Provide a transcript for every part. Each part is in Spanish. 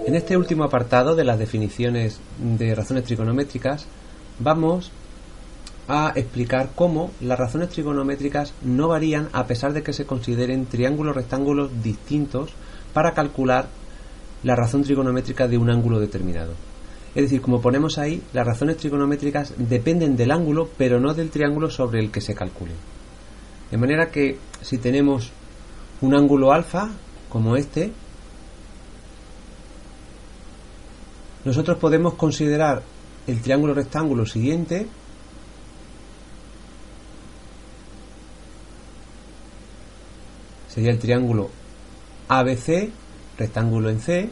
En este último apartado de las definiciones de razones trigonométricas vamos a explicar cómo las razones trigonométricas no varían a pesar de que se consideren triángulos rectángulos distintos para calcular la razón trigonométrica de un ángulo determinado. Es decir, como ponemos ahí, las razones trigonométricas dependen del ángulo, pero no del triángulo sobre el que se calcule. De manera que si tenemos un ángulo alfa, como este, nosotros podemos considerar el triángulo rectángulo siguiente sería el triángulo ABC, rectángulo en C,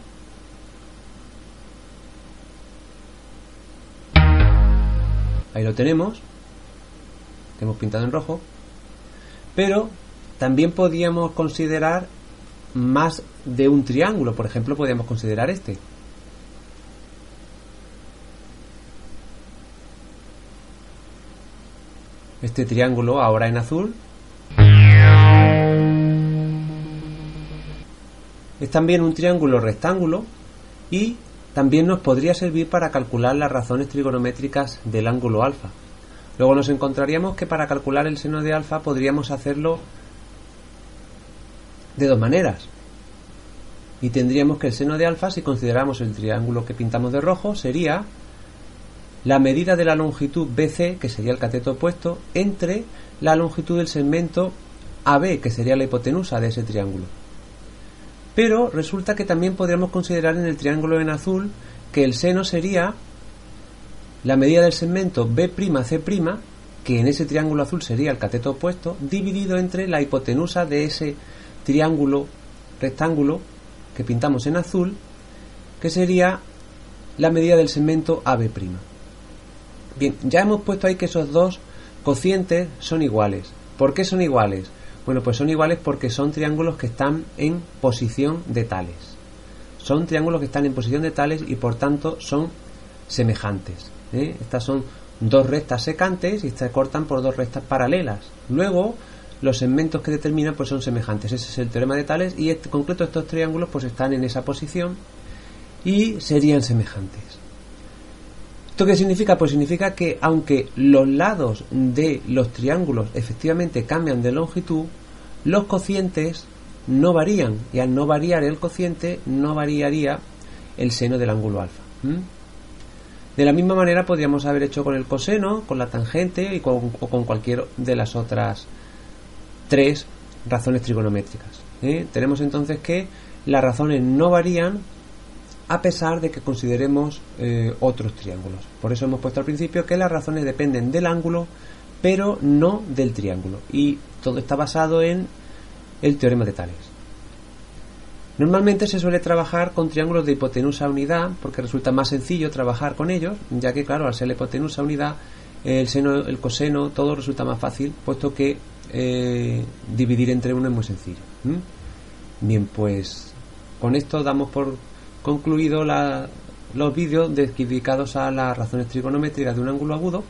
ahí lo tenemos, que hemos pintado en rojo, pero también podíamos considerar más de un triángulo. Por ejemplo, podríamos considerar este triángulo ahora en azul. Es también un triángulo rectángulo y también nos podría servir para calcular las razones trigonométricas del ángulo alfa. Luego nos encontraríamos que para calcular el seno de alfa podríamos hacerlo de dos maneras. Y tendríamos que el seno de alfa, si consideramos el triángulo que pintamos de rojo, sería la medida de la longitud BC, que sería el cateto opuesto, entre la longitud del segmento AB, que sería la hipotenusa de ese triángulo. Pero resulta que también podríamos considerar en el triángulo en azul que el seno sería la medida del segmento B'C', que en ese triángulo azul sería el cateto opuesto, dividido entre la hipotenusa de ese triángulo rectángulo que pintamos en azul, que sería la medida del segmento AB'. Bien, ya hemos puesto ahí que esos dos cocientes son iguales. ¿Por qué son iguales? Bueno, pues son iguales porque son triángulos que están en posición de tales. Son triángulos que están en posición de tales y por tanto son semejantes. Estas son dos rectas secantes y se cortan por dos rectas paralelas. Luego, los segmentos que determinan pues son semejantes. Ese es el teorema de Tales y en concreto estos triángulos pues están en esa posición y serían semejantes. ¿Esto qué significa? Pues significa que aunque los lados de los triángulos efectivamente cambian de longitud, los cocientes no varían, y al no variar el cociente no variaría el seno del ángulo alfa. De la misma manera podríamos haber hecho con el coseno, con la tangente o con cualquier de las otras tres razones trigonométricas. Tenemos entonces que las razones no varían a pesar de que consideremos otros triángulos. Por eso hemos puesto al principio que las razones dependen del ángulo, pero no del triángulo. Y todo está basado en el teorema de Tales. Normalmente se suele trabajar con triángulos de hipotenusa unidad, porque resulta más sencillo trabajar con ellos, ya que, claro, al ser la hipotenusa unidad, el seno, el coseno, todo resulta más fácil, puesto que dividir entre uno es muy sencillo. Bien, pues con esto damos por concluido los vídeos dedicados a las razones trigonométricas de un ángulo agudo.